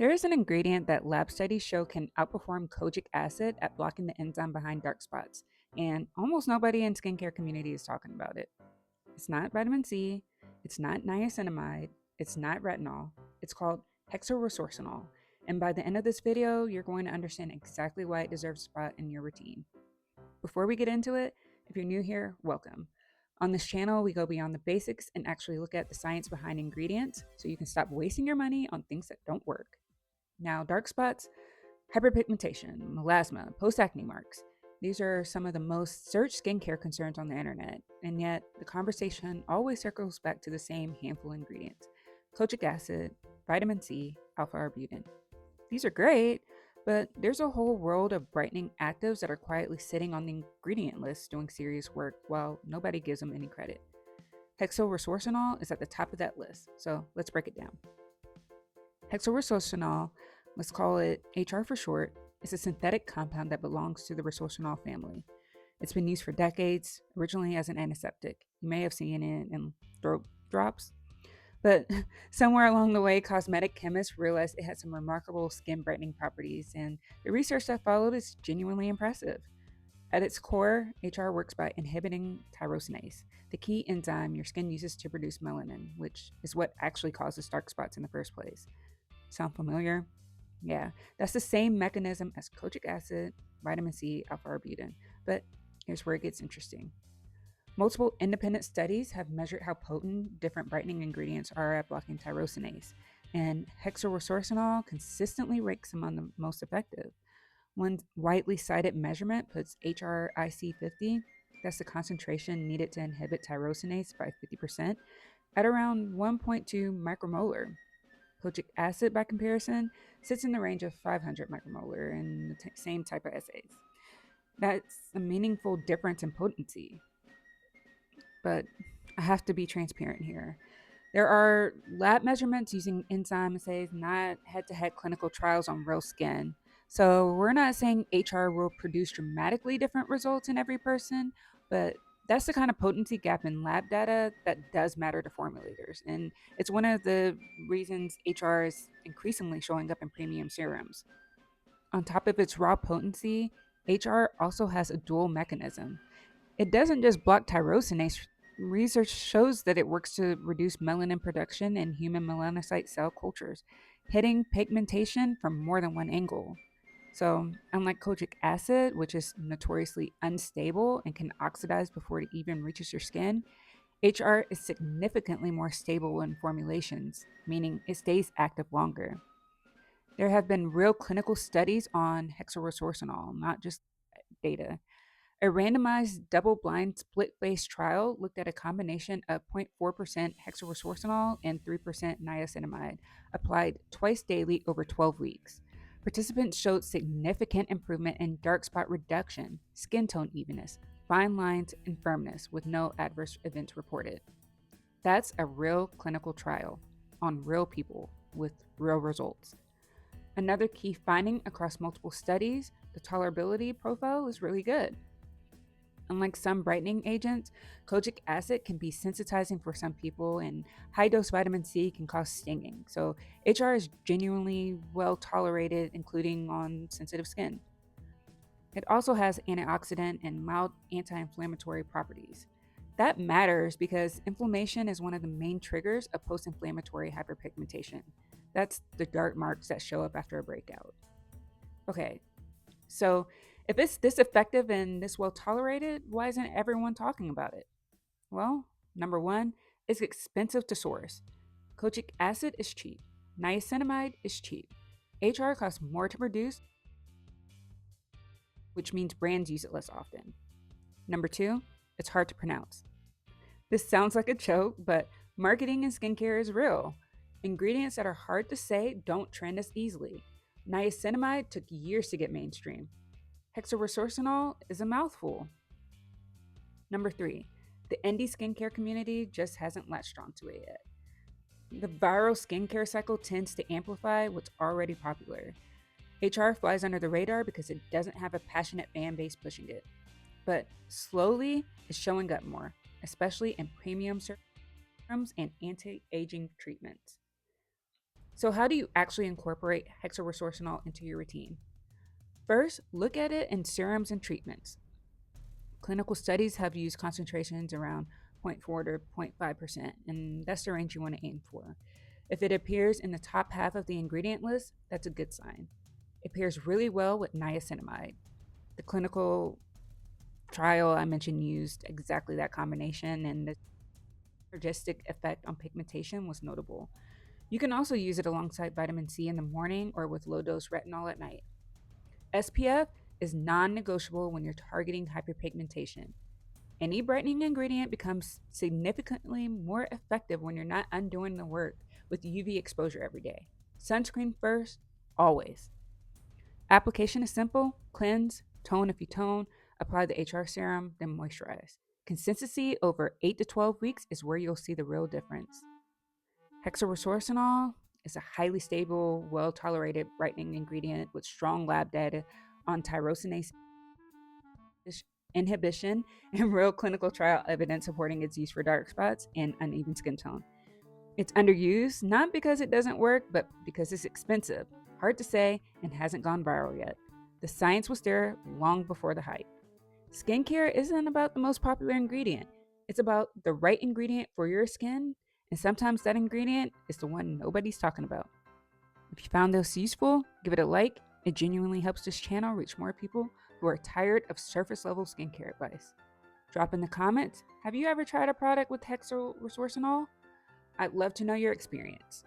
There is an ingredient that lab studies show can outperform kojic acid at blocking the enzyme behind dark spots, and almost nobody in skincare community is talking about it. It's not vitamin C, it's not niacinamide, it's not retinol. It's called hexylresorcinol, and by the end of this video, you're going to understand exactly why it deserves a spot in your routine. Before we get into it, if you're new here, welcome. On this channel, we go beyond the basics and actually look at the science behind ingredients so you can stop wasting your money on things that don't work. Now, dark spots, hyperpigmentation, melasma, post acne marks. These are some of the most searched skincare concerns on the internet, and yet the conversation always circles back to the same handful of ingredients: kojic acid, vitamin C, alpha arbutin. These are great, but there's a whole world of brightening actives that are quietly sitting on the ingredient list doing serious work while nobody gives them any credit. Hexylresorcinol is at the top of that list, so let's break it down. Hexylresorcinol, let's call it HR for short, is a synthetic compound that belongs to the resorcinol family. It's been used for decades, originally as an antiseptic. You may have seen it in throat drops, but somewhere along the way, cosmetic chemists realized it had some remarkable skin brightening properties, and the research that followed is genuinely impressive. At its core, HR works by inhibiting tyrosinase, the key enzyme your skin uses to produce melanin, which is what actually causes dark spots in the first place. Sound familiar? Yeah, that's the same mechanism as kojic acid, vitamin C, alpha arbutin. But here's where it gets interesting. Multiple independent studies have measured how potent different brightening ingredients are at blocking tyrosinase, and hexylresorcinol consistently ranks among the most effective. One widely cited measurement puts HRIC50, that's the concentration needed to inhibit tyrosinase by 50%, at around 1.2 micromolar. Kojic acid, by comparison, sits in the range of 500 micromolar in the same type of assays. That's a meaningful difference in potency. But I have to be transparent here. There are lab measurements using enzyme assays, not head to head clinical trials on real skin. So we're not saying HR will produce dramatically different results in every person, but that's the kind of potency gap in lab data that does matter to formulators. And it's one of the reasons HR is increasingly showing up in premium serums. On top of its raw potency, HR also has a dual mechanism. It doesn't just block tyrosinase. Research shows that it works to reduce melanin production in human melanocyte cell cultures, hitting pigmentation from more than one angle. So, unlike kojic acid, which is notoriously unstable and can oxidize before it even reaches your skin, HR is significantly more stable in formulations, meaning it stays active longer. There have been real clinical studies on hexylresorcinol, not just data. A randomized double-blind split-phase trial looked at a combination of 0.4% hexylresorcinol and 3% niacinamide, applied twice daily over 12 weeks. Participants showed significant improvement in dark spot reduction, skin tone evenness, fine lines, and firmness, with no adverse events reported. That's a real clinical trial on real people with real results. Another key finding across multiple studies, the tolerability profile is really good. Unlike some brightening agents, kojic acid can be sensitizing for some people, and high dose vitamin C can cause stinging. So, HR is genuinely well tolerated, including on sensitive skin. It also has antioxidant and mild anti inflammatory properties. That matters because inflammation is one of the main triggers of post inflammatory hyperpigmentation. That's the dark marks that show up after a breakout. Okay, so, if it's this effective and this well tolerated, why isn't everyone talking about it? Well, number one, it's expensive to source. Kojic acid is cheap. Niacinamide is cheap. HR costs more to produce, which means brands use it less often. Number two, it's hard to pronounce. This sounds like a joke, but marketing in skincare is real. Ingredients that are hard to say don't trend as easily. Niacinamide took years to get mainstream. Hexylresorcinol is a mouthful. Number three, the indie skincare community just hasn't latched onto it yet. The viral skincare cycle tends to amplify what's already popular. HR flies under the radar because it doesn't have a passionate fan base pushing it. But slowly, it's showing up more, especially in premium serums and anti-aging treatments. So, how do you actually incorporate hexylresorcinol into your routine? First, look at it in serums and treatments. Clinical studies have used concentrations around 0.4 to 0.5%, and that's the range you want to aim for. If it appears in the top half of the ingredient list, that's a good sign. It pairs really well with niacinamide. The clinical trial I mentioned used exactly that combination, and the synergistic effect on pigmentation was notable. You can also use it alongside vitamin C in the morning or with low dose retinol at night. SPF is non negotiable when you're targeting hyperpigmentation. Any brightening ingredient becomes significantly more effective when you're not undoing the work with UV exposure every day. Sunscreen first, always. Application is simple: cleanse, tone if you tone, apply the HR serum, then moisturize. Consistency over 8 to 12 weeks is where you'll see the real difference. Hexylresorcinol is a highly stable, well tolerated brightening ingredient with strong lab data on tyrosinase inhibition and real clinical trial evidence supporting its use for dark spots and uneven skin tone. It's underused not because it doesn't work, but because it's expensive, hard to say, and hasn't gone viral yet. The science was there long before the hype. Skincare isn't about the most popular ingredient, it's about the right ingredient for your skin, and sometimes that ingredient is the one nobody's talking about. If you found this useful, give it a like. It genuinely helps this channel reach more people who are tired of surface level skincare advice. Drop in the comments, have you ever tried a product with hexylresorcinol? I'd love to know your experience.